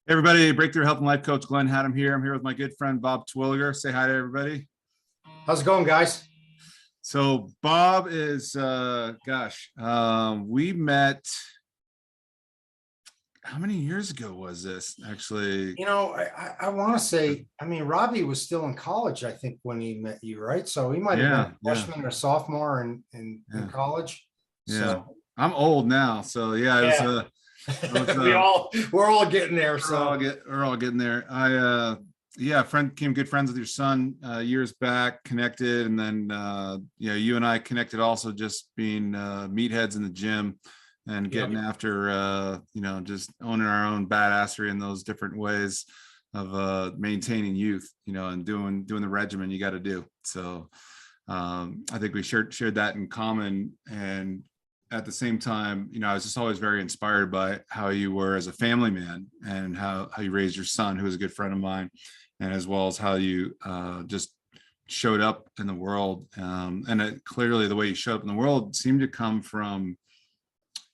Hey everybody, Breakthrough Health and Life Coach Glenn Hattem here. I'm here with my good friend Bob Terwilleger. Say hi to everybody. How's it going, guys? So Bob is, we met. How many years ago was this? Actually, I want to say, Robbie was still in college, I think, when he met you, right? So he might have been a freshman or sophomore in college. Yeah, So I'm old now, so yeah, it was. we're all getting there. We're all getting there. Became good friends with your son years back, connected, and then you and I connected also, just being meatheads in the gym and getting after just owning our own badassery in those different ways of maintaining youth, and doing the regimen you got to do. So I think we shared that in common. And at the same time, I was just always very inspired by how you were as a family man, and how you raised your son, who was a good friend of mine, and as well as how you just showed up in the world. Clearly the way you showed up in the world seemed to come from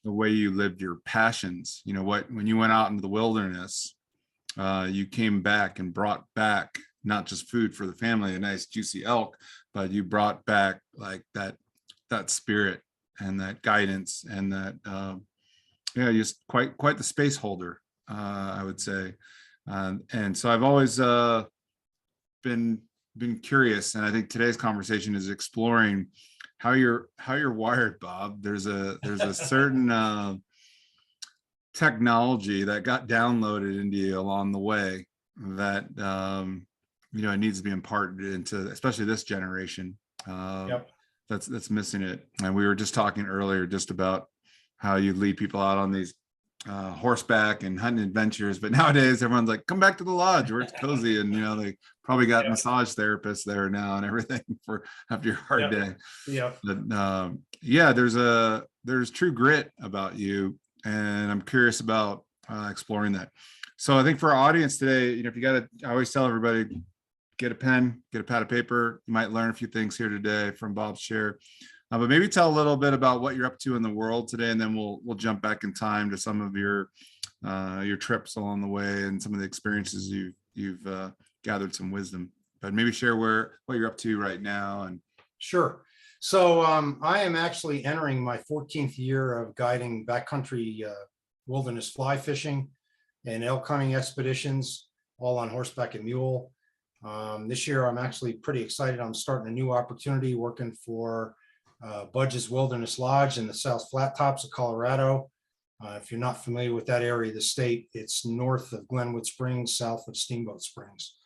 the way you lived your passions. When you went out into the wilderness, you came back and brought back not just food for the family, a nice juicy elk, but you brought back like that spirit and that guidance, and that just quite the space holder, I would say. And so I've always been curious, and I think today's conversation is exploring how you're wired, Bob. There's a certain technology that got downloaded into you along the way that it needs to be imparted into, especially this generation. That's missing it. And we were just talking earlier just about how you lead people out on these horseback and hunting adventures, but nowadays everyone's like, come back to the lodge where it's cozy, and they probably got massage therapists there now and everything for after your hard day. But there's true grit about you, and I'm curious about exploring that. So I think for our audience today, I always tell everybody, get a pen, get a pad of paper. You might learn a few things here today from Bob's share, but maybe tell a little bit about what you're up to in the world today, and then we'll jump back in time to some of your trips along the way and some of the experiences you've gathered some wisdom. But maybe share what you're up to right now. And sure. So I am actually entering my 14th year of guiding backcountry wilderness fly fishing and elk hunting expeditions, all on horseback and mule. This year, I'm actually pretty excited. I'm starting a new opportunity working for Budge's Wilderness Lodge in the South Flat Tops of Colorado. If you're not familiar with that area of the state, it's north of Glenwood Springs, south of Steamboat Springs.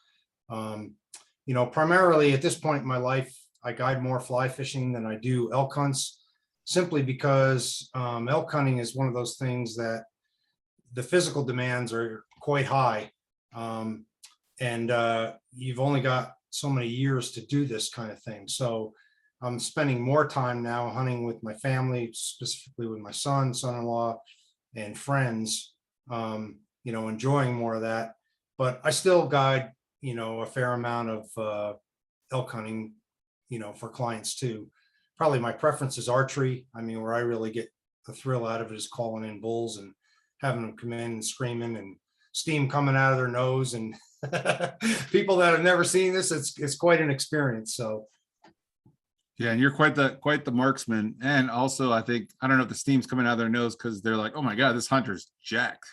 Primarily at this point in my life, I guide more fly fishing than I do elk hunts, simply because elk hunting is one of those things that the physical demands are quite high. And you've only got so many years to do this kind of thing. So I'm spending more time now hunting with my family, specifically with my son-in-law, and friends, enjoying more of that. But I still guide, a fair amount of elk hunting, for clients too. Probably my preference is archery. Where I really get the thrill out of it is calling in bulls and having them come in and screaming and steam coming out of their nose, and people that have never seen this, it's quite an experience. So yeah, and you're quite the marksman. And also, I don't know if the steam's coming out of their nose because they're like, oh my god, this hunter's jacked.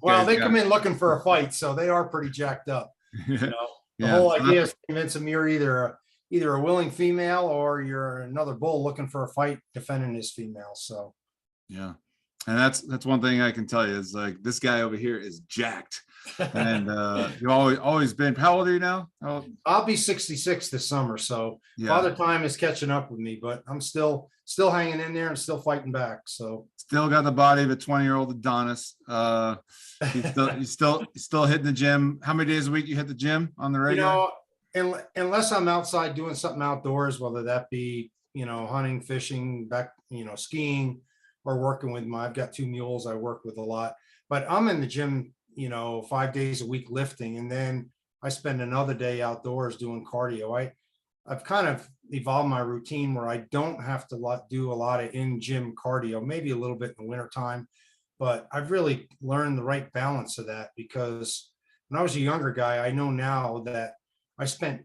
Well, they come in looking for a fight, so they are pretty jacked up. The whole idea is to convince them you're either a willing female or you're another bull looking for a fight defending his female. So yeah. And that's one thing I can tell you is, like, this guy over here is jacked. And you've always been. How old are you now? I'll be 66 this summer, so Father Time is catching up with me, but I'm still hanging in there and still fighting back. So still got the body of a 20-year-old Adonis. You still hitting the gym. How many days a week you hit the gym on the regular? Unless I'm outside doing something outdoors, whether that be hunting, fishing, skiing, or working with I've got 2 mules I work with a lot. But I'm in the gym 5 days a week lifting, and then I spend another day outdoors doing cardio. I've kind of evolved my routine where I don't have to do a lot of in-gym cardio, maybe a little bit in the wintertime, but I've really learned the right balance of that, because when I was a younger guy, I know now that I spent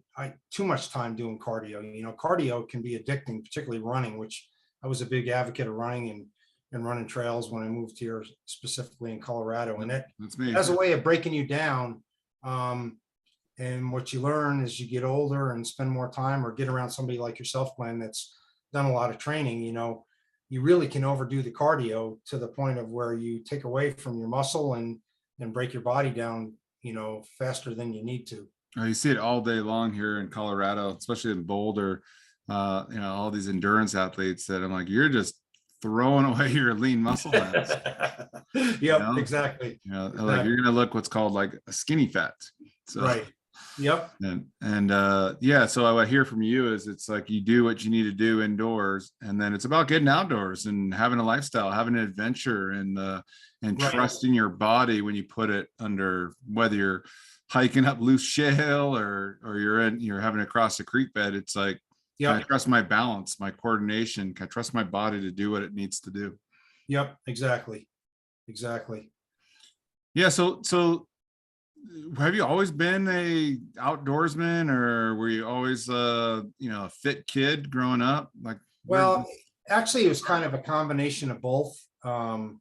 too much time doing cardio. You know, cardio can be addicting, particularly running, which I was a big advocate of running and running trails when I moved here, specifically in Colorado. And that That's me. has a way of breaking you down. And what you learn as you get older and spend more time, or get around somebody like yourself, Glenn, that's done a lot of training, you know, you really can overdo the cardio to the point of where you take away from your muscle and break your body down, you know, faster than you need to. You see it all day long here in Colorado, especially in Boulder. All these endurance athletes that I'm like, you're just throwing away your lean muscle mass. Yep, exactly. Like you're gonna look what's called like a skinny fat. So right. Yep. Yeah, so what I hear from you is it's like you do what you need to do indoors, and then it's about getting outdoors and having a lifestyle, having an adventure, and right. Trusting your body when you put it under, whether you're hiking up loose shale or you're having to cross a creek bed. It's like, yep. Can I trust my balance, my coordination? Can I trust my body to do what it needs to do? Yep, exactly. Yeah, so have you always been a outdoorsman, or were you always a fit kid growing up? Like, well, actually it was kind of a combination of both. And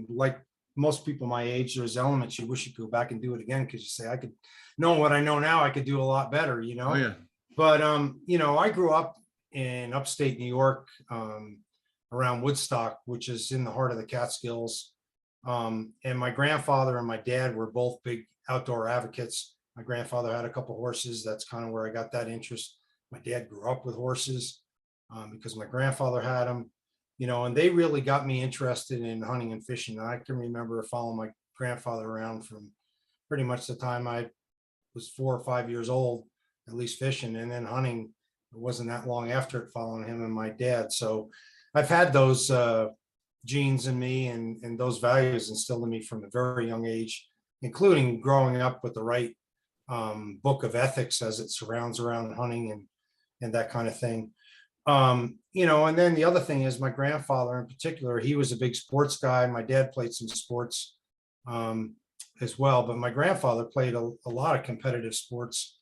like most people my age, there's elements you wish you could go back and do it again, because you say, I could know what I know now, I could do a lot better, you know. Oh yeah. But I grew up in upstate New York, around Woodstock, which is in the heart of the Catskills. And my grandfather and my dad were both big outdoor advocates. My grandfather had a couple horses. That's kind of where I got that interest. My dad grew up with horses, because my grandfather had them, and they really got me interested in hunting and fishing. I can remember following my grandfather around from pretty much the time I was 4 or 5 years old, at least fishing, and then hunting. It wasn't that long after it, following him and my dad. So I've had those genes in me and those values instilled in me from a very young age, including growing up with the right book of ethics as it surrounds around hunting and that kind of thing. And then the other thing is, my grandfather in particular, he was a big sports guy. My dad played some sports as well, but my grandfather played a lot of competitive sports.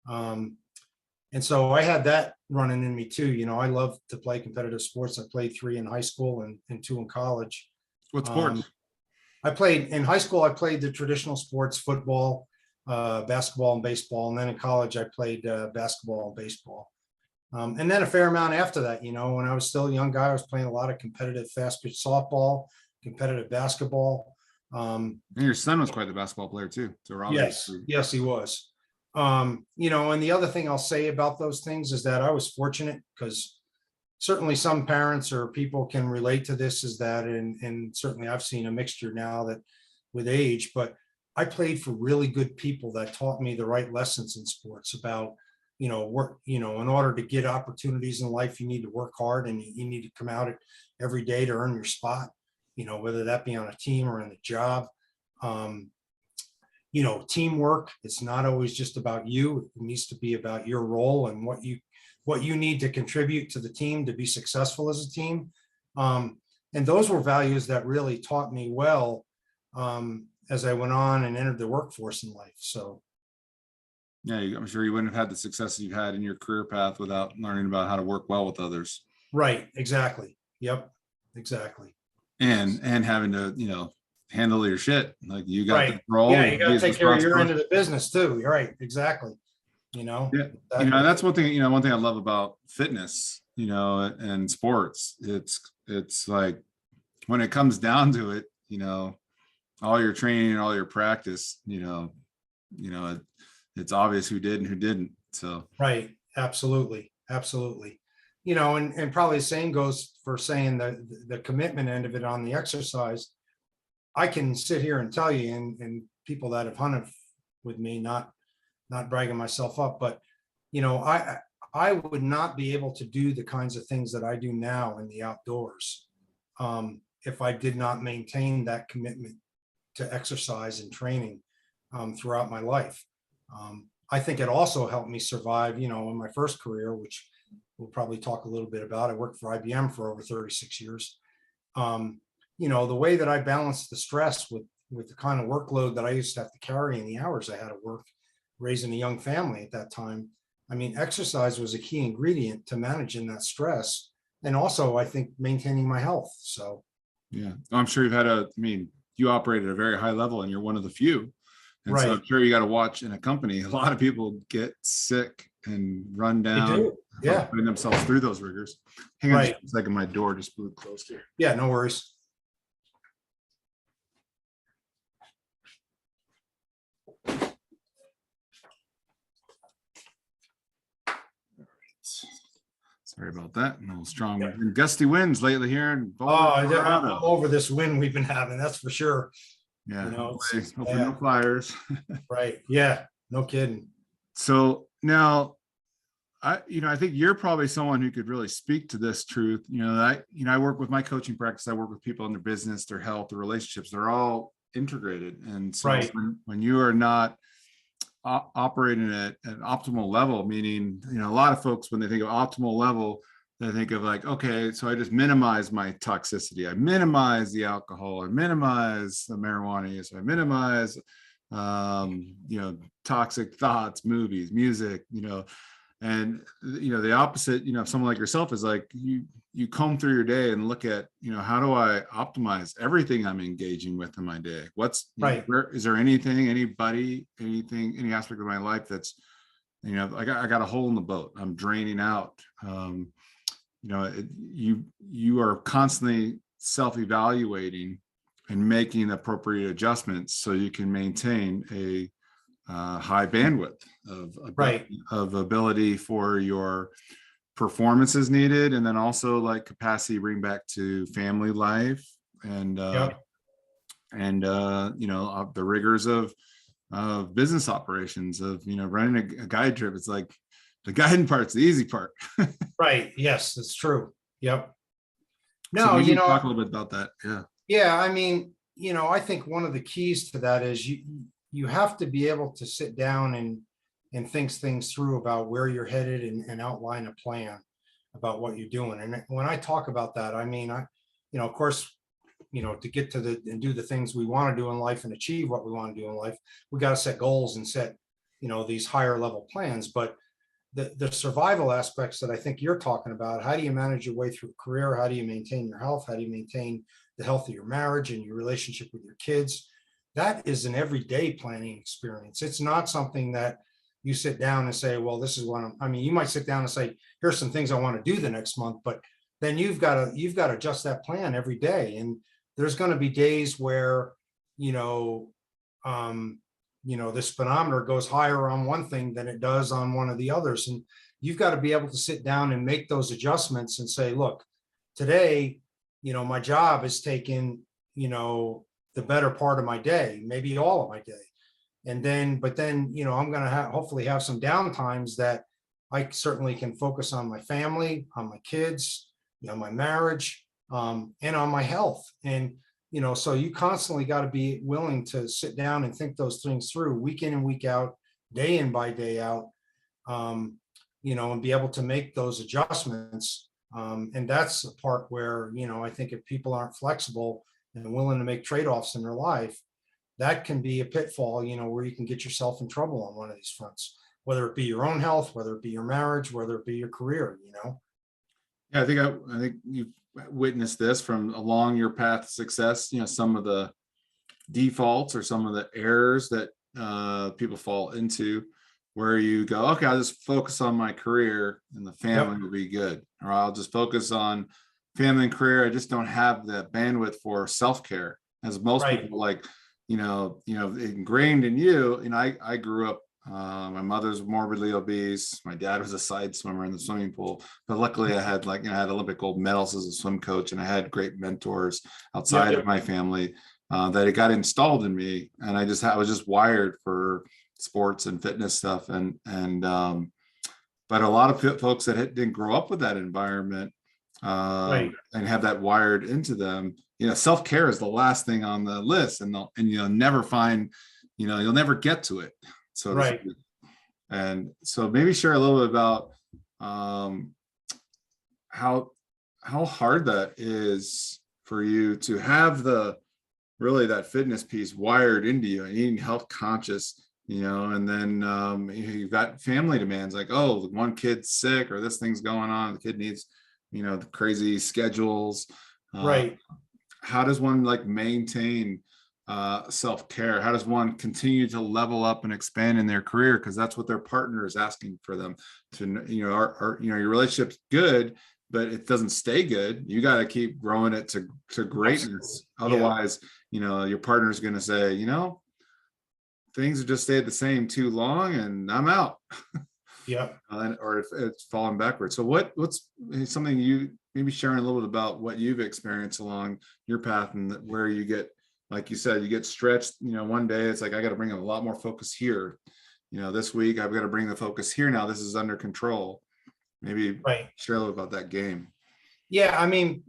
And so I had that running in me too. I love to play competitive sports. I played 3 in high school and 2 in college. What sports? I played in high school. I played the traditional sports, football, basketball and baseball. And then in college, I played basketball and baseball. And then a fair amount after that, when I was still a young guy, I was playing a lot of competitive fast pitch softball, competitive basketball. And your son was quite the basketball player too. So yes, he was. And the other thing I'll say about those things is that I was fortunate, because certainly some parents or people can relate to this, is that, and certainly I've seen a mixture now that with age, but I played for really good people that taught me the right lessons in sports about, work, in order to get opportunities in life, you need to work hard and you need to come out every day to earn your spot, whether that be on a team or in the job. Teamwork, it's not always just about you. It needs to be about your role and what you need to contribute to the team to be successful as a team. And those were values that really taught me well as I went on and entered the workforce in life. So yeah, I'm sure you wouldn't have had the success you've had in your career path without learning about how to work well with others. Right. Exactly. Yep. Exactly. And having to, handle your shit. Like you got the role. Yeah, you got to take care of your end of the business too. You're right. Exactly. Yeah. Exactly. That's one thing, one thing I love about fitness, and sports. It's like when it comes down to it, all your training and all your practice, it's obvious who did and who didn't. So right. Absolutely. And probably the same goes for saying the commitment end of it on the exercise. I can sit here and tell you, and people that have hunted with me, not bragging myself up, but I would not be able to do the kinds of things that I do now in the outdoors if I did not maintain that commitment to exercise and training throughout my life. I think it also helped me survive, in my first career, which we'll probably talk a little bit about. I worked for IBM for over 36 years. the way that I balanced the stress with the kind of workload that I used to have to carry and the hours I had to work, raising a young family at that time. I mean, exercise was a key ingredient to managing that stress. And also, I think, maintaining my health. So, Yeah, I'm sure I mean, you operate at a very high level and you're one of the few. And so right. I'm sure you got to watch in a company. A lot of people get sick and run They down do. from Yeah. putting themselves through those rigors. Hang on Right. just a second, my door just blew closed here. Yeah. No worries. Sorry about that. A little strong and gusty winds lately here in Boulder, I'm Colorado. over this wind we've been having. That's for sure. Yeah, hopefully yeah. no fires. Right. Yeah. No kidding. So now, I think you're probably someone who could really speak to this truth. I work with my coaching practice. I work with people in their business, their health, their relationships. They're all integrated. And so Right. when you are not operating at an optimal level, meaning, a lot of folks, when they think of optimal level, they think of like, okay, so I just minimize my toxicity. I minimize the alcohol. I minimize the marijuana use. I minimize, toxic thoughts, movies, music, and the opposite, someone like yourself is like, you comb through your day and look at, how do I optimize everything I'm engaging with in my day? Right. Is there anything, anybody, anything, any aspect of my life that's, I got a hole in the boat, I'm draining out. You are constantly self-evaluating and making appropriate adjustments so you can maintain a high bandwidth of ability for your performances needed, and then also like capacity to bring back to family life and the rigors of business operations, of running a guide trip. It's like the guiding part's the easy part. Right. Yes, that's true. Yep. So No, maybe talk a little bit about that. Yeah, I mean, I think one of the keys to that is you have to be able to sit down and think things through about where you're headed and outline a plan about what you're doing. And when I talk about that, I mean, of course, to get to and do the things we want to do in life and achieve what we want to do in life, we got to set goals and set, these higher level plans. But the survival aspects that I think you're talking about, how do you manage your way through a career? How do you maintain your health? How do you maintain the health of your marriage and your relationship with your kids? That is an everyday planning experience. It's not something that you sit down and say, well, this is what you might sit down and say, here's some things I want to do the next month, but then you've got to adjust that plan every day. And there's going to be days where, this speedometer goes higher on one thing than it does on one of the others. And you've got to be able to sit down and make those adjustments and say, look, today, my job is taking, the better part of my day, maybe all of my day. But then, I'm going to hopefully have some downtimes that I certainly can focus on my family, on my kids, my marriage, and on my health. And, so you constantly got to be willing to sit down and think those things through week in and week out, day in by day out, and be able to make those adjustments. And that's the part where, I think if people aren't flexible and willing to make trade-offs in their life, that can be a pitfall, where you can get yourself in trouble on one of these fronts, whether it be your own health, whether it be your marriage, whether it be your career, Yeah, I think you've witnessed this from along your path to success, some of the defaults or some of the errors that people fall into, where you go, okay, I'll just focus on my career and the family will be good. Or I'll just focus on family and career. I just don't have the bandwidth for self-care, as most people like, ingrained in you. I grew up, my mother's morbidly obese. My dad was a side swimmer in the swimming pool, but luckily I had I had Olympic gold medals as a swim coach, and I had great mentors outside of my family that it got installed in me. And I was just wired for sports and fitness stuff. But a lot of folks that didn't grow up with that environment and have that wired into them, self-care is the last thing on the list, and you'll never find, you'll never get to it. So and so maybe share a little bit about how hard that is for you to have the really that fitness piece wired into you and eating health conscious, and then you've got family demands like, oh, one kid's sick or this thing's going on, the kid needs, the crazy schedules. Right. How does one like maintain self-care? How does one continue to level up and expand in their career? Because that's what their partner is asking for them to, your relationship's good, but it doesn't stay good. You got to keep growing it to greatness. Otherwise, your partner is going to say, things have just stayed the same too long and I'm out. Yeah. Or if it's falling backwards. So what's something you maybe sharing a little bit about what you've experienced along your path and where you get, like you said, you get stretched, one day it's like, I got to bring a lot more focus here. This week I've got to bring the focus here. Now this is under control. Maybe share a little about that game. Yeah. I mean,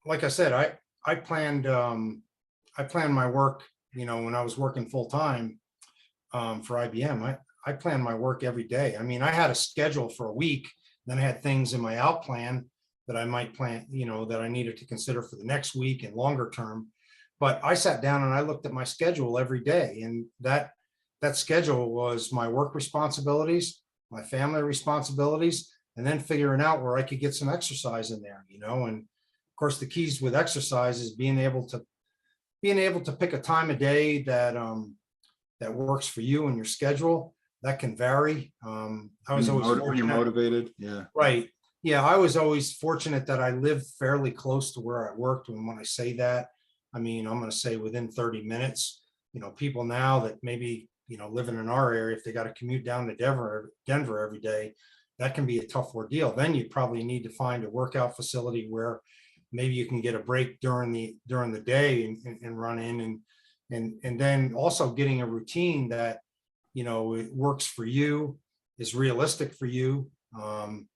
like I said, I planned my work, when I was working full time for IBM, I planned my work every day. I mean, I had a schedule for a week, then I had things in my out plan that I might plan, that I needed to consider for the next week and longer term. But I sat down and I looked at my schedule every day, and that schedule was my work responsibilities, my family responsibilities, and then figuring out where I could get some exercise in there, and of course the keys with exercise is being able to pick a time of day that works for you and your schedule. That can vary. I was always fortunate. You're motivated. Yeah. Right. Yeah. I was always fortunate that I lived fairly close to where I worked. And when I say that, I mean, I'm going to say within 30 minutes, people now that maybe, living in our area, if they got to commute down to Denver every day, that can be a tough ordeal. Then you probably need to find a workout facility where maybe you can get a break during the day and run in and then also getting a routine that, it works for you, is realistic for you, and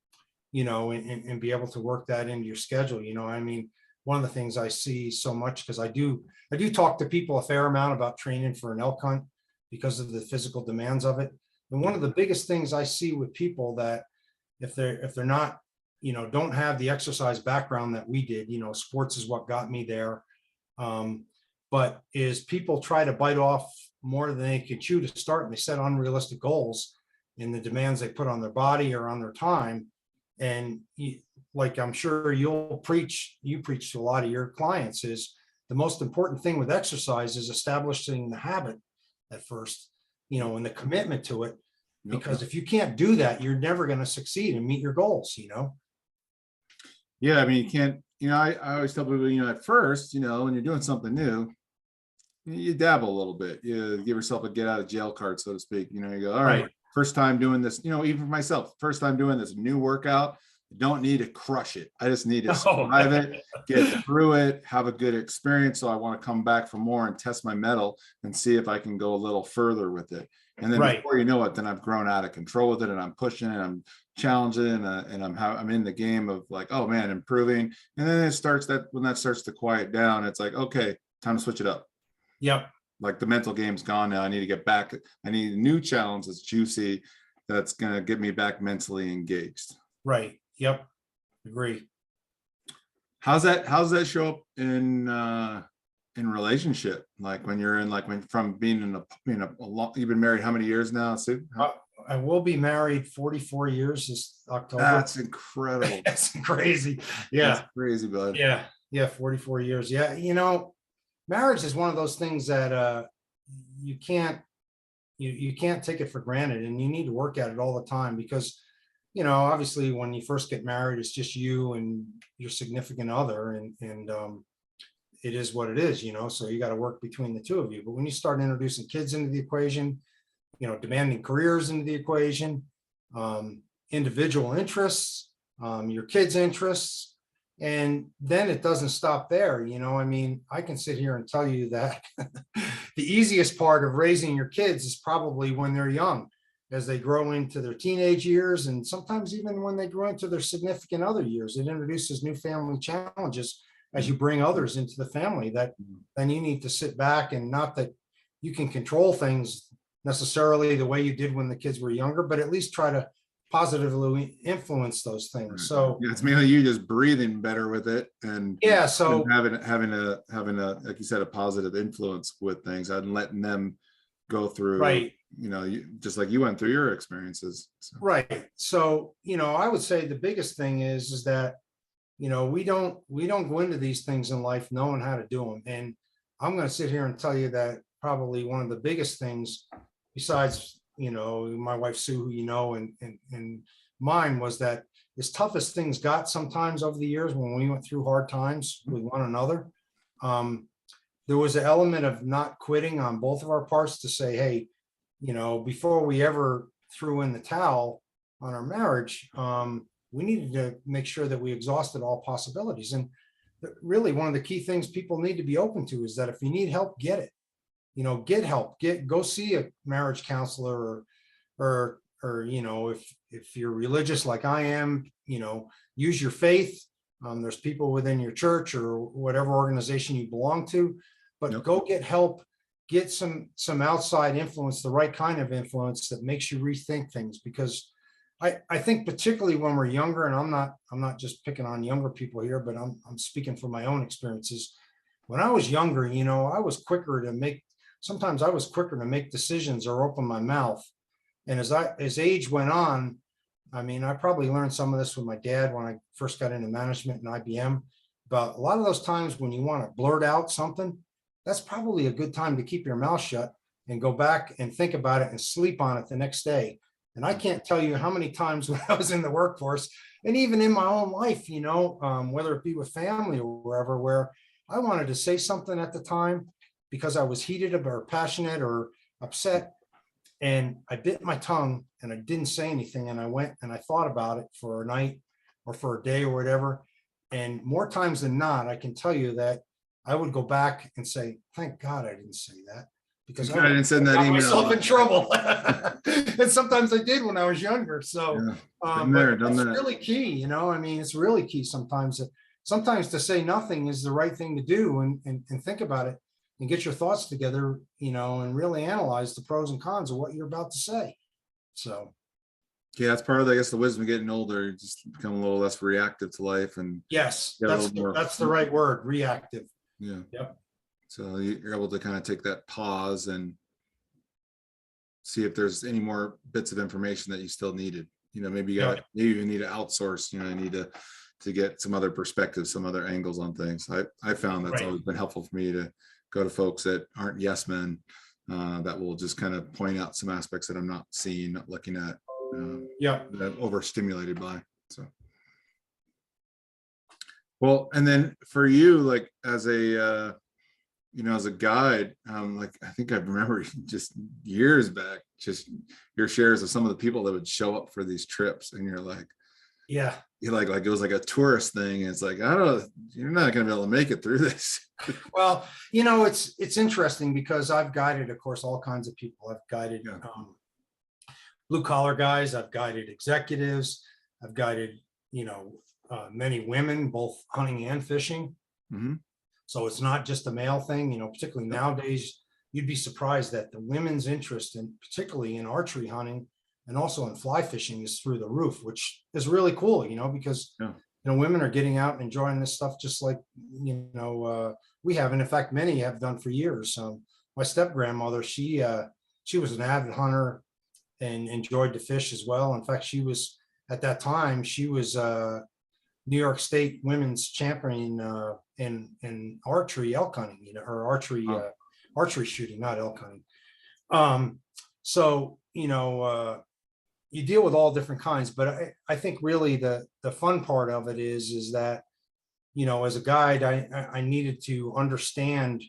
be able to work that into your schedule. I mean, one of the things I see so much, because I do talk to people a fair amount about training for an elk hunt because of the physical demands of it. And one of the biggest things I see with people that if they're not, don't have the exercise background that we did, sports is what got me there. But is people try to bite off more than they can chew to start, and they set unrealistic goals in the demands they put on their body or on their time. And like I'm sure you preach to a lot of your clients, is the most important thing with exercise is establishing the habit at first, and the commitment to it. Because if you can't do that, you're never going to succeed and meet your goals, Yeah, I mean, you can't, I always tell people, at first, when you're doing something new, you dabble a little bit, you give yourself a get out of jail card, so to speak. You go, all right, first time doing this, even for myself, first time doing this new workout, don't need to crush it. I just need to survive it, get through it, have a good experience. So I want to come back for more and test my mettle and see if I can go a little further with it. And then before you know it, then I've grown out of control with it, and I'm pushing and I'm challenging, and I'm in the game of like, oh man, improving. And then when that starts to quiet down, it's like, okay, time to switch it up. Yep. Like the mental game's gone now. I need to get back. I need a new challenge that's juicy, that's going to get me back mentally engaged. Right. Yep. Agree. How's that show up in relationship? Like when you're in, like from being in a long, you've been married how many years now, Sue? I will be married 44 years this October. That's incredible. That's crazy. Yeah. That's crazy, bud. Yeah. Yeah. 44 years. Yeah. Marriage is one of those things that you can't take it for granted, and you need to work at it all the time, because obviously when you first get married, it's just you and your significant other, and it is what it is, so you got to work between the two of you. But when you start introducing kids into the equation, demanding careers into the equation, individual interests, your kids' interests, and then it doesn't stop there. I mean, I can sit here and tell you that the easiest part of raising your kids is probably when they're young, as they grow into their teenage years, and sometimes even when they grow into their significant other years. It introduces new family challenges as you bring others into the family, that then you need to sit back, and not that you can control things necessarily the way you did when the kids were younger, but at least try to positively influence those things. Right. So Yeah, it's mainly you just breathing better with it, and yeah, so having a like you said, a positive influence with things and letting them go through, right. just like you went through your experiences. So. Right. So, I would say the biggest thing is that, we don't go into these things in life knowing how to do them. And I'm going to sit here and tell you that probably one of the biggest things besides, my wife Sue, who and mine, was that as tough as things got sometimes over the years when we went through hard times with one another, there was an element of not quitting on both of our parts to say, hey, before we ever threw in the towel on our marriage, we needed to make sure that we exhausted all possibilities. And really, one of the key things people need to be open to is that if you need help, get it. Get help. Go see a marriage counselor, or if you're religious like I am, use your faith. There's people within your church or whatever organization you belong to, but Yep. Go get help. Get some outside influence, the right kind of influence that makes you rethink things. Because I think particularly when we're younger, and I'm not just picking on younger people here, but I'm speaking from my own experiences. When I was younger, sometimes I was quicker to make decisions or open my mouth. And as age went on, I mean, I probably learned some of this with my dad when I first got into management and IBM. But a lot of those times when you want to blurt out something, that's probably a good time to keep your mouth shut and go back and think about it and sleep on it the next day. And I can't tell you how many times when I was in the workforce and even in my own life, whether it be with family or wherever, where I wanted to say something at the time because I was heated or passionate or upset. And I bit my tongue and I didn't say anything. And I went and I thought about it for a night or for a day or whatever. And more times than not, I can tell you that I would go back and say, thank God I didn't say that, because I didn't send that got email. myself in trouble. And sometimes I did when I was younger. So Yeah. but it's really key, it's really key sometimes to say nothing is the right thing to do, and think about it and get your thoughts together, and really analyze the pros and cons of what you're about to say. So yeah, that's part of, I guess, the wisdom of getting older. You just become a little less reactive to life, and yes, that's the right word, reactive. Yeah. Yep. So you're able to kind of take that pause and see if there's any more bits of information that you still needed. Maybe maybe you need to outsource. You need to get some other perspectives, some other angles on things. I found that's always been helpful for me to go to folks that aren't yes men, that will just kind of point out some aspects that I'm not seeing, not looking at, that I'm overstimulated by. So. Well, and then for you, like as a guide, like I think I remember just years back, just your shares of some of the people that would show up for these trips, and you're like, it was like a tourist thing. And it's like, you're not going to be able to make it through this. Well, it's interesting because I've guided, of course, all kinds of people. I've guided blue collar guys. I've guided executives. I've guided, many women, both hunting and fishing. Mm-hmm. So it's not just a male thing, particularly nowadays. You'd be surprised that the women's interest in, particularly in archery hunting and also in fly fishing, is through the roof, which is really cool, because women are getting out and enjoying this stuff just like we have, and in fact many have done for years. My step grandmother, she was an avid hunter and enjoyed to fish as well. In fact, she was at that time New York State women's champion in archery elk hunting, or archery shooting, not elk hunting. So you deal with all different kinds, but I think really the fun part of it is that as a guide, I needed to understand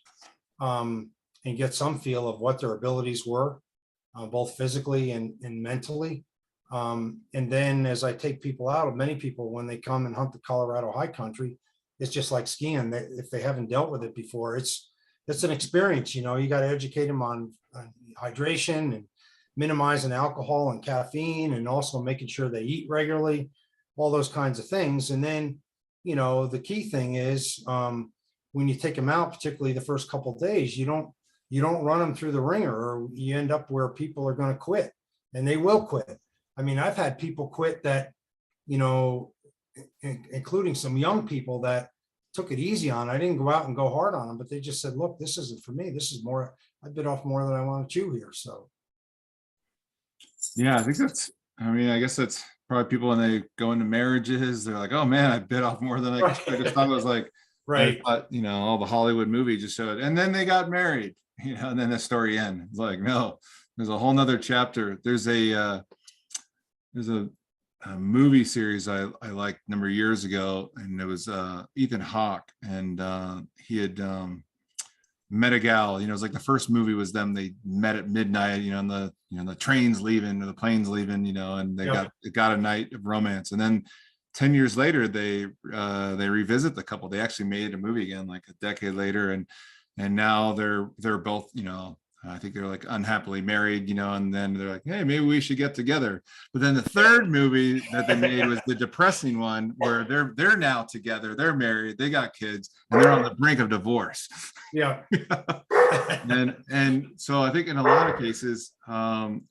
and get some feel of what their abilities were, both physically and mentally. And then as I take people out, many people, when they come and hunt the Colorado high country, it's just like skiing. If they haven't dealt with it before, it's an experience. You got to educate them on hydration and minimizing alcohol and caffeine, and also making sure they eat regularly, all those kinds of things. And then, the key thing is when you take them out, particularly the first couple of days, you don't run them through the ringer, or you end up where people are going to quit, and they will quit. I mean, I've had people quit that, you know, including some young people that took it easy on. I didn't go out and go hard on them, but they just said, look, this isn't for me. This is more, I bit off more than I want to chew here. So Yeah, I think that's, I mean, I guess that's probably people when they go into marriages, they're like, oh man, I bit off more than I just thought. It was like, I right. thought, you know, all the Hollywood movie just showed, and then they got married, you know, and then the story ends. It's like, no, there's a whole nother chapter. There's a movie series I liked a number of years ago, and it was Ethan Hawke, and he had met a gal, you know, it was like the first movie was them, they met at midnight, you know, and the train's leaving or the plane's leaving, you know, and they got a night of romance. And then 10 years later, they revisit the couple. They actually made a movie again, like a decade later. And now they're both, you know, I think they're like unhappily married, you know, and then they're like, hey, maybe we should get together. But then the third movie that they made was the depressing one where they're now together, they're married, they got kids, and they're on the brink of divorce. Yeah. and so I think in a lot of cases,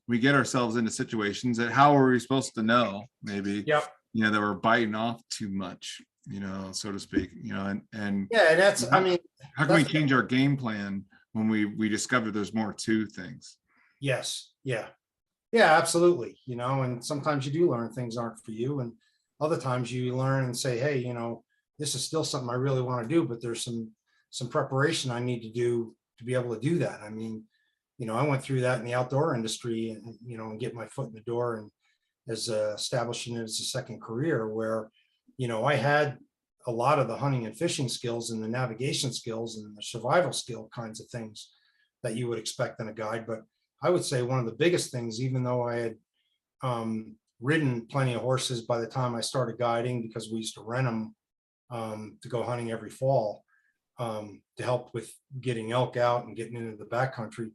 we get ourselves into situations that how are we supposed to know, maybe, Yep. you know, that we're biting off too much, you know, so to speak, you know, and Yeah, and that's, I mean, how can we change our game plan when we discover there's more to things? yes, yeah. Yeah, absolutely. You know, and sometimes you do learn things aren't for you. And other times you learn and say, hey, you know, this is still something I really want to do, but there's some preparation I need to do to be able to do that. I mean, you know, I went through that in the outdoor industry and, you know, and get my foot in the door and as establishing it as a second career where, you know, I had a lot of the hunting and fishing skills and the navigation skills and the survival skill kinds of things that you would expect in a guide. But I would say one of the biggest things, even though I had ridden plenty of horses by the time I started guiding, because we used to rent them to go hunting every fall to help with getting elk out and getting into the backcountry,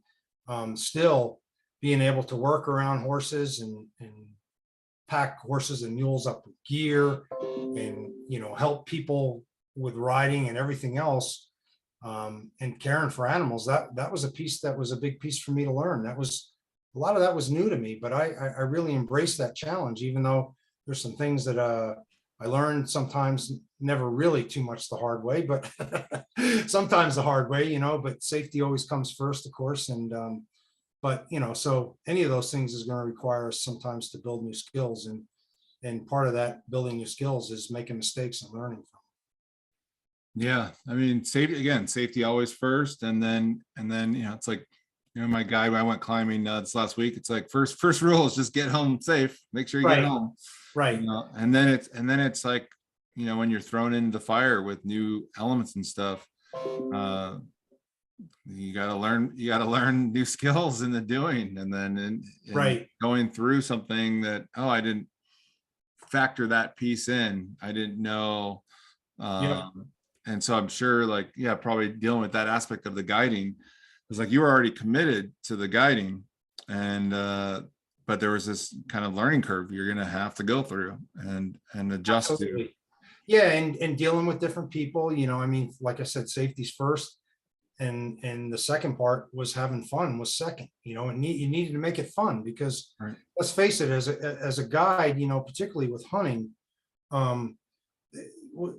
still being able to work around horses and pack horses and mules up with gear and, you know, help people with riding and everything else, and caring for animals. That was a piece that was a big piece for me to learn. That was a lot of that was new to me, but I really embraced that challenge, even though there's some things that I learned sometimes never really too much the hard way, but sometimes the hard way, you know, but safety always comes first, of course. And but, you know, so any of those things is going to require us sometimes to build new skills. And part of that building new skills is making mistakes and learning from them. Yeah, I mean, safety always first, and then you know, it's like, you know, my guy, I went climbing this last week. It's like first rule is just get home safe. Make sure you get home. Right. You know? And then it's like, you know, when you're thrown into the fire with new elements and stuff, you got to learn new skills in the doing, and then in Right. going through something that, oh, I didn't factor that piece in, I didn't know. And so I'm sure, like, yeah, probably dealing with that aspect of the guiding, it's like you were already committed to the guiding, and but there was this kind of learning curve you're going to have to go through and adjust Absolutely. to. Yeah, and dealing with different people, you know, I mean, like I said, safety's first, and the second part was having fun was second, you know, and you needed to make it fun because Right. let's face it, as a guide, you know, particularly with hunting,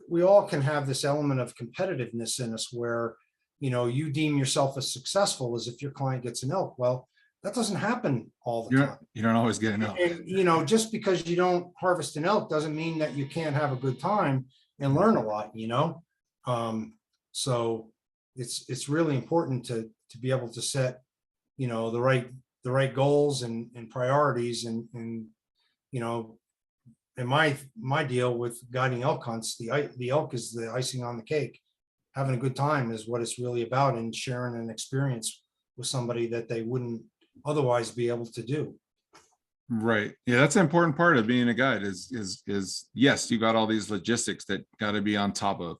we all can have this element of competitiveness in us where, you know, you deem yourself as successful as if your client gets an elk. Well, that doesn't happen all the time. You don't always get an elk. And, you know, just because you don't harvest an elk doesn't mean that you can't have a good time and learn a lot, you know? So it's really important to be able to set, you know, the right goals and priorities and, you know, and my deal with guiding elk hunts, the elk is the icing on the cake. Having a good time is what it's really about, and sharing an experience with somebody that they wouldn't otherwise be able to do. Right. Yeah, that's an important part of being a guide is yes, you got all these logistics that got to be on top of.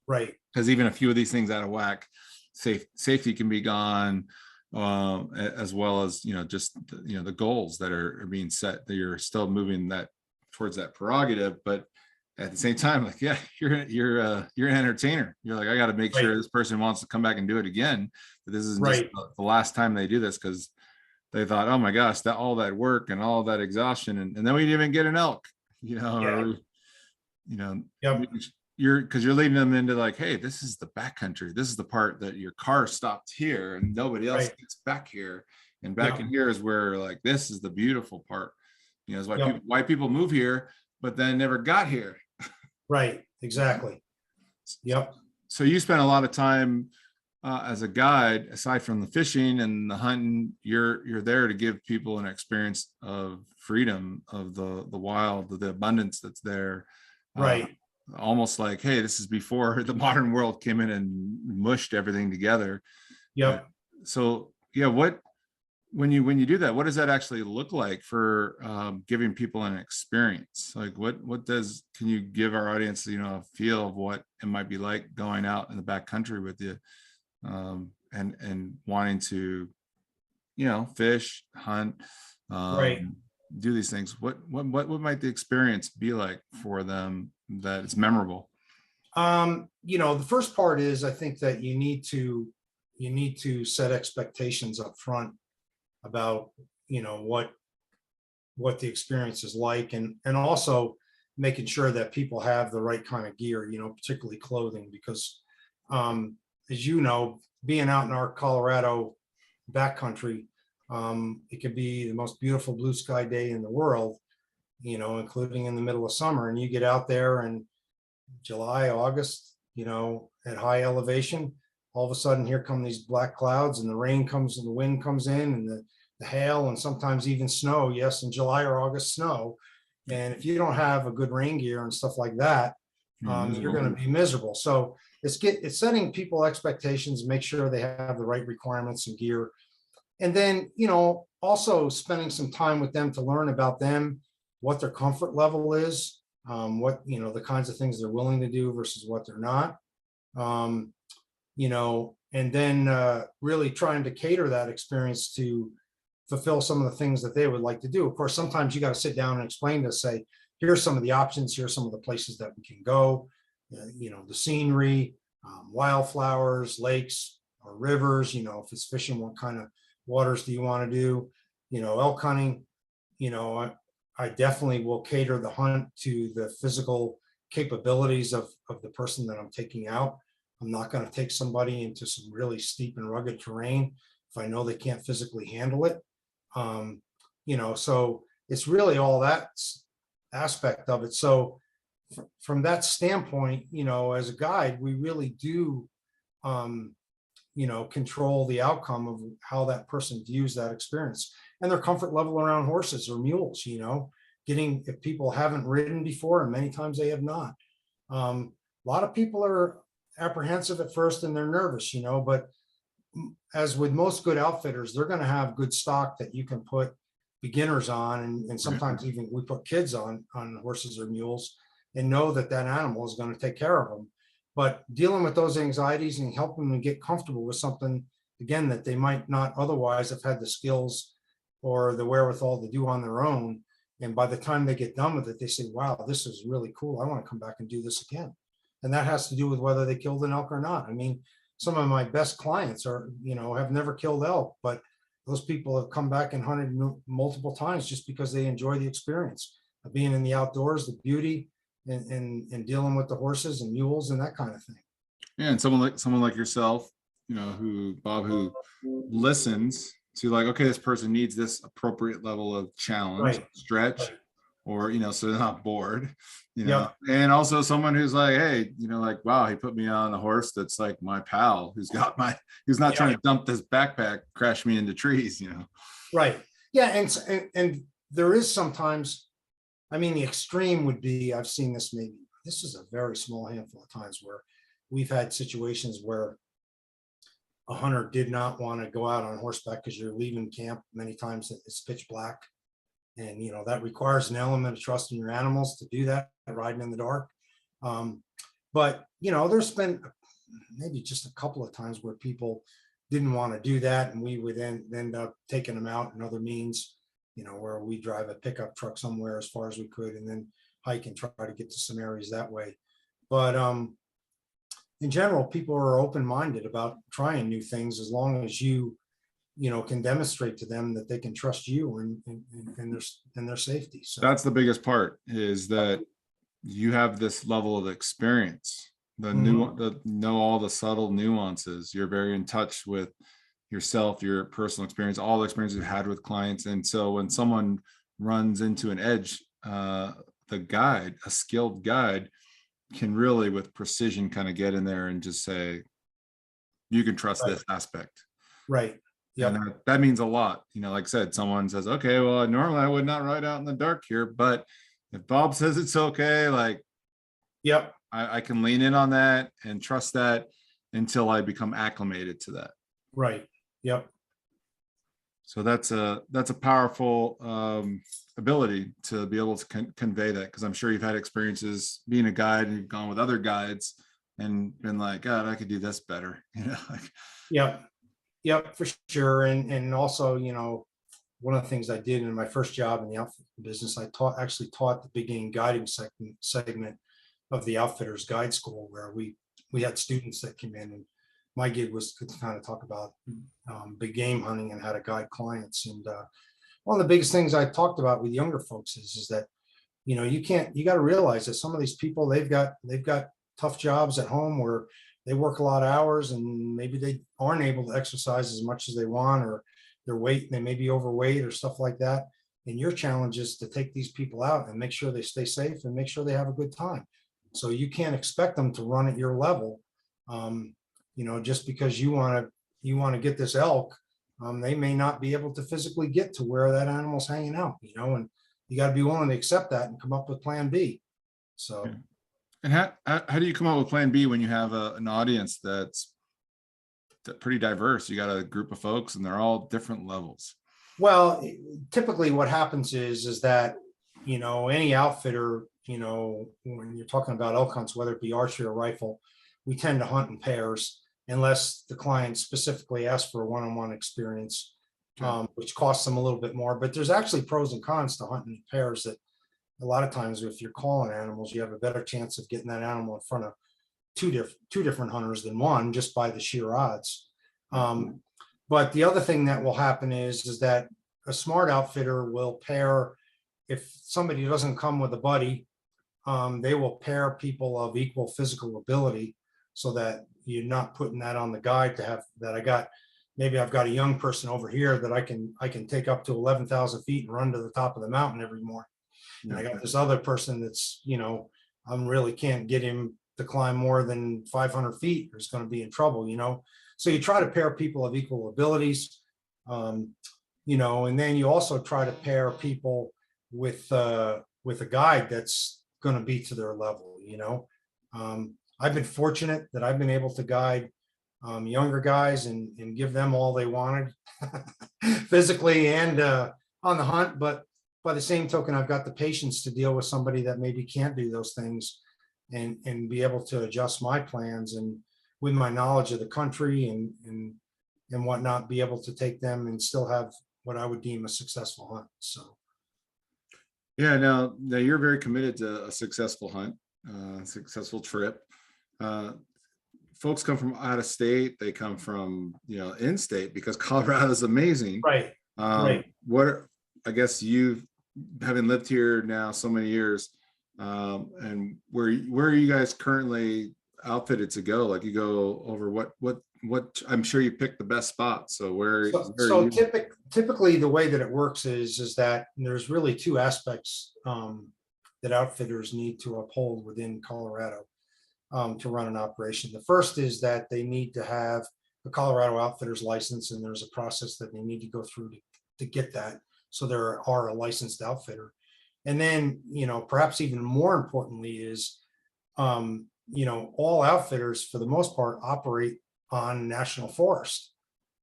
Right. Because even a few of these things out of whack, safety can be gone, as well as, you know, just you know, the goals that are being set, that you're still moving that towards that prerogative, but at the same time, like, yeah, you're an entertainer. You're like, I got to make sure this person wants to come back and do it again. That this isn't just the last time they do this, because they thought, oh my gosh, that all that work and all that exhaustion, and then we didn't even get an elk, Yeah. or Yep. because you're leading them into like, hey, this is the backcountry. This is the part that your car stopped here and nobody else Right. gets back here. And back Yep. in here is where like this is the beautiful part. Is why Yep. people move here, but then never got here. Right. Exactly. Yep. So you spent a lot of time as a guide, aside from the fishing and the hunting. You're there to give people an experience of freedom, of the wild, the abundance that's there. Right. Almost like, hey, this is before the modern world came in and mushed everything together. Yep. So yeah, when you do that, what does that actually look like for giving people an experience? Like can you give our audience, a feel of what it might be like going out in the backcountry with you, and wanting to, fish, hunt, Right. do these things? What might the experience be like for them that it's memorable? The first part is, I think that you need to set expectations up front about, what the experience is like, and also making sure that people have the right kind of gear, particularly clothing, because as being out in our Colorado backcountry, it could be the most beautiful blue sky day in the world, including in the middle of summer, and you get out there in July, August, at high elevation, all of a sudden here come these black clouds, and the rain comes and the wind comes in, and the hail, and sometimes even snow. Yes, in July or August, snow. And if you don't have a good rain gear and stuff like that, you're going to be miserable. So it's setting people expectations, make sure they have the right requirements and gear. And then, also spending some time with them to learn about them, what their comfort level is, what, the kinds of things they're willing to do versus what they're not. And then really trying to cater that experience to fulfill some of the things that they would like to do. Of course, sometimes you got to sit down and explain to say, here's some of the options, here's some of the places that we can go, the scenery, wildflowers, lakes or rivers, if it's fishing, what kind of waters do you want to do, elk hunting, I definitely will cater the hunt to the physical capabilities of the person that I'm taking out. I'm not going to take somebody into some really steep and rugged terrain if I know they can't physically handle it. So it's really all that aspect of it. So from that standpoint, as a guide, we really do, control the outcome of how that person views that experience and their comfort level around horses or mules, if people haven't ridden before, and many times they have not. A lot of people are apprehensive at first and they're nervous, but as with most good outfitters, they're going to have good stock that you can put beginners on, and sometimes even we put kids on horses or mules, and know that animal is going to take care of them. But dealing with those anxieties and helping them get comfortable with something, again, that they might not otherwise have had the skills or the wherewithal to do on their own. And by the time they get done with it, they say, wow, this is really cool. I want to come back and do this again. And that has to do with whether they killed an elk or not. I mean, some of my best clients are, have never killed elk, but those people have come back and hunted multiple times just because they enjoy the experience of being in the outdoors, the beauty, and dealing with the horses and mules and that kind of thing. Yeah, and someone like yourself, who listens to like, okay, this person needs this appropriate level of challenge, Right. stretch, Right. or so they're not bored, Yeah. and also someone who's like, hey, like, wow, he put me on a horse that's like my pal, who's not trying to dump this backpack, crash me into trees, Right. Yeah, and there is sometimes, I mean, the extreme would be, I've seen this, this is a very small handful of times where we've had situations where a hunter did not want to go out on horseback because you're leaving camp many times it's pitch black, and that requires an element of trust in your animals to do that, riding in the dark. But there's been maybe just a couple of times where people didn't want to do that, and we would then end up taking them out in other means, where we drive a pickup truck somewhere as far as we could and then hike and try to get to some areas that way. But in general, people are open-minded about trying new things as long as you can demonstrate to them that they can trust you and their safety. So That's the biggest part, is that you have this level of experience, the know all the subtle nuances. You're very in touch with yourself, your personal experience, all the experience you've had with clients. And so when someone runs into an edge, a skilled guide can really with precision kind of get in there and just say, you can trust this aspect. Right. Yeah. And that means a lot. Like I said, someone says, okay, well, normally I would not ride out in the dark here, but if Bob says it's okay, like, yep, I can lean in on that and trust that until I become acclimated to that. right. Yep. So that's a powerful ability to be able to convey that, because I'm sure you've had experiences being a guide and you've gone with other guides and been like, God, I could do this better. Like, Yep, for sure. And also, one of the things I did in my first job in the outfit business, I actually taught the beginning guiding segment of the Outfitters Guide School, where we had students that came in, and my gig was to kind of talk about big game hunting and how to guide clients. And one of the biggest things I talked about with younger folks is that, you got to realize that some of these people, they've got tough jobs at home where they work a lot of hours, and maybe they aren't able to exercise as much as they want, or their weight, they may be overweight or stuff like that. And your challenge is to take these people out and make sure they stay safe and make sure they have a good time. So you can't expect them to run at your level. Just because you want to get this elk, they may not be able to physically get to where that animal's hanging out, and you got to be willing to accept that and come up with plan B. So. yeah. And how do you come up with plan B when you have an audience that's pretty diverse? You got a group of folks and they're all different levels. Well, typically what happens is that, any outfitter, when you're talking about elk hunts, whether it be archery or rifle, we tend to hunt in pairs unless the client specifically asks for a one-on-one experience, which costs them a little bit more. But there's actually pros and cons to hunting in pairs. That a lot of times, if you're calling animals, you have a better chance of getting that animal in front of two different hunters than one, just by the sheer odds. But the other thing that will happen is that a smart outfitter will pair, if somebody doesn't come with a buddy, they will pair people of equal physical ability, so that you're not putting that on the guide to have that. Maybe I've got a young person over here that I can take up to 11,000 feet and run to the top of the mountain every morning. And I got this other person that's, I really can't get him to climb more than 500 feet, or he's going to be in trouble, So you try to pair people of equal abilities, and then you also try to pair people with a guide that's going to be to their level, I've been fortunate that I've been able to guide younger guys and give them all they wanted physically and on the hunt. But by the same token, I've got the patience to deal with somebody that maybe can't do those things, and be able to adjust my plans, and with my knowledge of the country and whatnot, be able to take them and still have what I would deem a successful hunt. So. Yeah, now you're very committed to a successful hunt, successful trip. Folks come from out of state, they come from, in state, because Colorado is amazing. Right. Right. I guess you've, having lived here now so many years, and where are you guys currently outfitted to go? Like, you go over what I'm sure you picked the best spot. So typically the way that it works is that there's really two aspects that outfitters need to uphold within Colorado to run an operation. The first is that they need to have a Colorado outfitter's license, and there's a process that they need to go through to get that. So there are a licensed outfitter. And then, perhaps even more importantly is, all outfitters for the most part operate on national forest.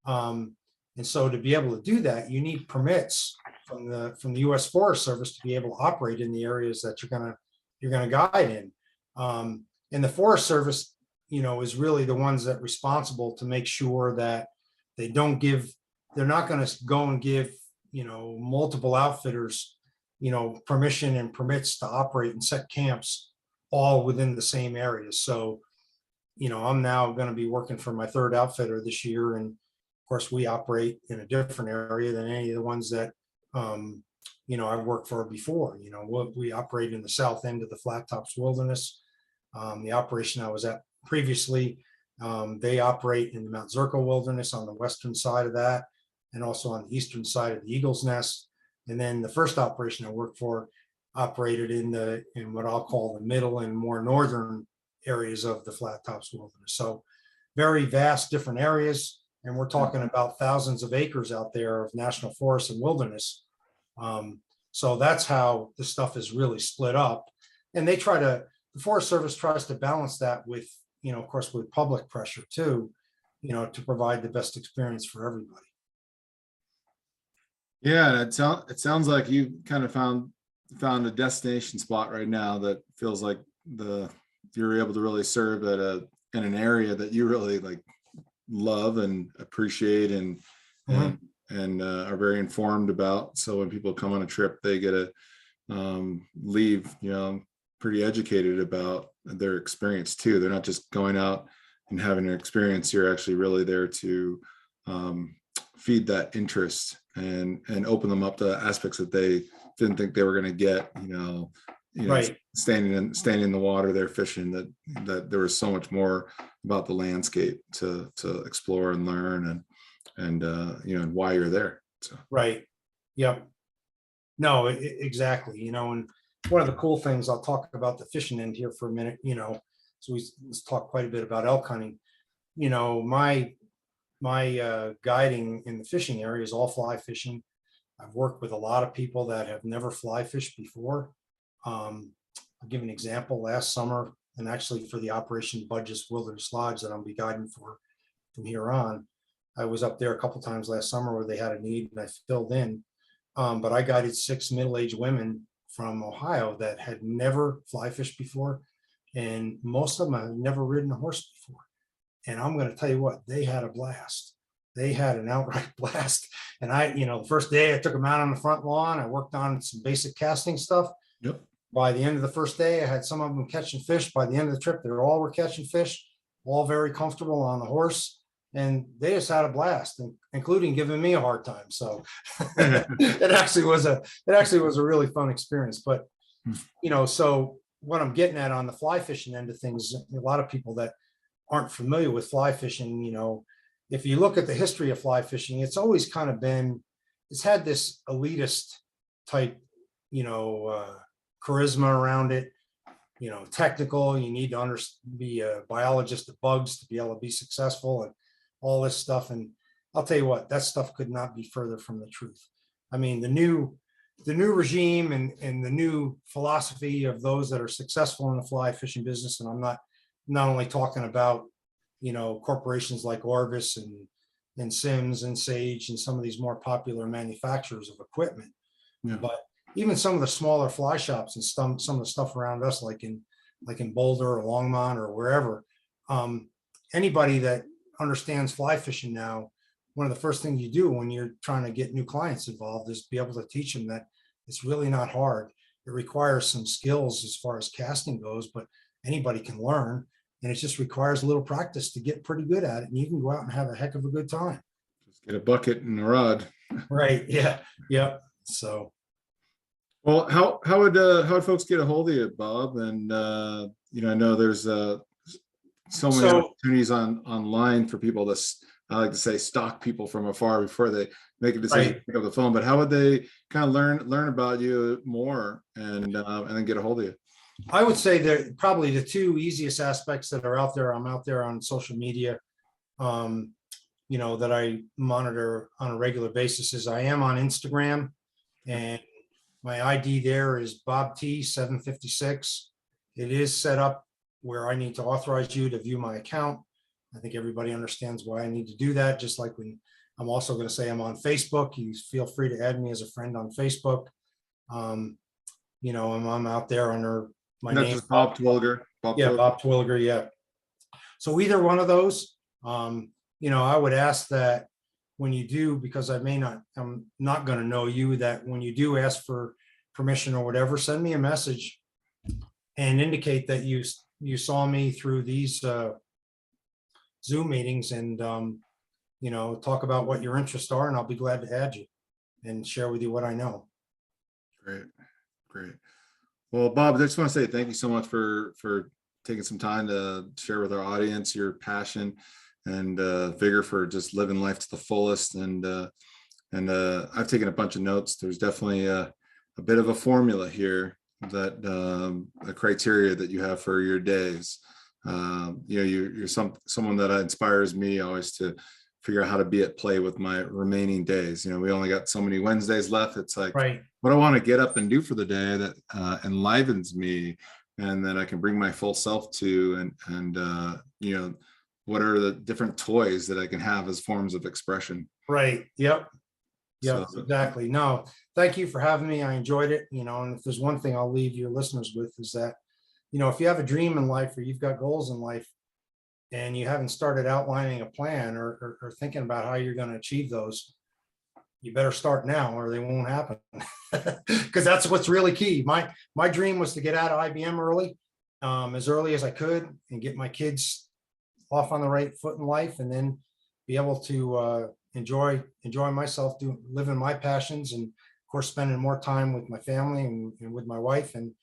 And so to be able to do that, you need permits from the U.S. Forest Service to be able to operate in the areas that you're gonna guide in. And the Forest Service, is really the ones that are responsible to make sure that they're not going to go and give, multiple outfitters, permission and permits to operate and set camps all within the same area. So, I'm now going to be working for my third outfitter this year. And of course, we operate in a different area than any of the ones that, I've worked for before. We operate in the south end of the Flat Tops Wilderness. The operation I was at previously, they operate in the Mount Zirko Wilderness on the western side of that, and also on the eastern side of the Eagle's Nest. And then the first operation I worked for operated in what I'll call the middle and more northern areas of the Flat Tops Wilderness. So very vast different areas. And we're talking about thousands of acres out there of national forest and wilderness. So that's how the stuff is really split up. And the Forest Service tries to balance that with, of course, with public pressure too, to provide the best experience for everybody. Yeah, it sounds like you kind of found a destination spot right now that feels like you're able to really serve in an area that you really like love and appreciate and are very informed about. So when people come on a trip, they get to leave, pretty educated about their experience too. They're not just going out and having an experience. You're actually really there to feed that interest and open them up to aspects that they didn't think they were going to get, Right. standing in the water there fishing, that there was so much more about the landscape to explore and learn and why you're there. So. Right. Yep. No, exactly. And one of the cool things, I'll talk about the fishing end here for a minute, so let's talk quite a bit about elk hunting. My guiding in the fishing area is all fly fishing. I've worked with a lot of people that have never fly fished before. I'll give an example. Last summer, and actually for the Operation Budges Wilderness Lodge that I'll be guiding for from here on, I was up there a couple times last summer where they had a need and I filled in. But I guided 6 middle-aged women from Ohio that had never fly fished before, and most of them had never ridden a horse before. And I'm going to tell you what, they had a blast. They had an outright blast. And the first day I took them out on the front lawn. I worked on some basic casting stuff. Yep. By the end of the first day, I had some of them catching fish. By the end of the trip, they all were catching fish, all very comfortable on the horse. And they just had a blast, including giving me a hard time. So it actually was a really fun experience. But, so what I'm getting at on the fly fishing end of things, a lot of people that aren't familiar with fly fishing, if you look at the history of fly fishing, it's always kind of it's had this elitist type, charisma around it, technical. You need to be a biologist of bugs to be able to be successful and all this stuff. And I'll tell you what, that stuff could not be further from the truth. I mean, the new regime and the new philosophy of those that are successful in the fly fishing business, and I'm not only talking about, corporations like Orvis and Sims and Sage and some of these more popular manufacturers of equipment, but even some of the smaller fly shops and some of the stuff around us, like in Boulder or Longmont or wherever, anybody that understands fly fishing now, one of the first things you do when you're trying to get new clients involved is be able to teach them that it's really not hard. It requires some skills as far as casting goes, but anybody can learn. And it just requires a little practice to get pretty good at it. And you can go out and have a heck of a good time. Just get a bucket and a rod. Right. Yeah. Yep. So. Well, how would folks get a hold of you, Bob? And I know there's so many opportunities online for people to, I like to say, stalk people from afar before they make a decision to pick up the phone. But how would they kind of learn about you more and then get a hold of you? I would say that probably the two easiest aspects that are out there. I'm out there on social media, that I monitor on a regular basis. Is I am on Instagram, and my ID there is Bob T 756. It is set up where I need to authorize you to view my account. I think everybody understands why I need to do that. Just like when I'm also going to say I'm on Facebook, you feel free to add me as a friend on Facebook. And I'm out there under my name. Just Bob Terwilleger. Bob Terwilleger. Yeah. So either one of those, I would ask that when you do, because I'm not going to know you, that when you do ask for permission or whatever, send me a message and indicate that you saw me through these Zoom meetings, and talk about what your interests are, and I'll be glad to add you and share with you what I know. Great. Great. Well, Bob, I just want to say thank you so much for taking some time to share with our audience your passion and vigor for just living life to the fullest. And I've taken a bunch of notes. There's definitely a bit of a formula here, that a criteria that you have for your days. You're someone that inspires me always to figure out how to be at play with my remaining days. We only got so many Wednesdays left. It's like, Right. what I want to get up and do for the day that enlivens me, and that I can bring my full self to, and what are the different toys that I can have as forms of expression. Right. Yep. So, Exactly. No, thank you for having me. I enjoyed it. And if there's one thing I'll leave your listeners with is that, if you have a dream in life, or you've got goals in life, and you haven't started outlining a plan or thinking about how you're going to achieve those, you better start now or they won't happen. Because that's what's really key. My dream was to get out of IBM as early as I could, and get my kids off on the right foot in life, and then be able to enjoy myself, living my passions, and of course spending more time with my family and with my wife. And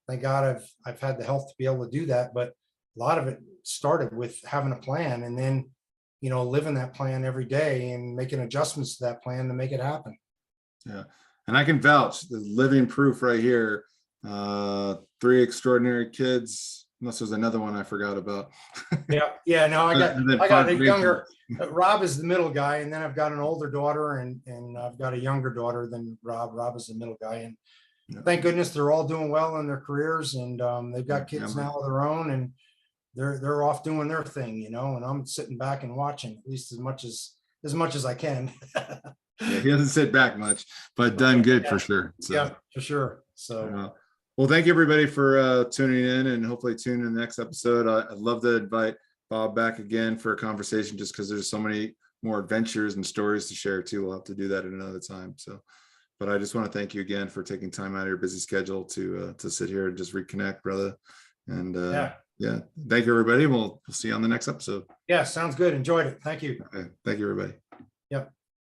thank God I've had the health to be able to do that. But a lot of it started with having a plan, and then living that plan every day and making adjustments to that plan to make it happen. Yeah, and I can vouch, the living proof right here. 3 extraordinary kids, unless there's another one I forgot about. Yeah. No, I got a younger. people. Rob is the middle guy, and then I've got an older daughter, and I've got a younger daughter than Rob. Rob is the middle guy, and thank goodness they're all doing well in their cares, and they've got kids now of their own, and they're off doing their thing, and I'm sitting back and watching, at least as much as I can. Yeah, he doesn't sit back much, but done good for sure. So, yeah, for sure. So well, thank you everybody for tuning in, and hopefully tune in the next episode. I'd love to invite Bob back again for a conversation, just because there's so many more adventures and stories to share too. We'll have to do that at another time. So, but I just want to thank you again for taking time out of your busy schedule to sit here and just reconnect, brother. And yeah, thank you everybody. We'll see you on the next episode. Yeah, sounds good. Enjoyed it. Thank you. Okay. Thank you everybody. Yep.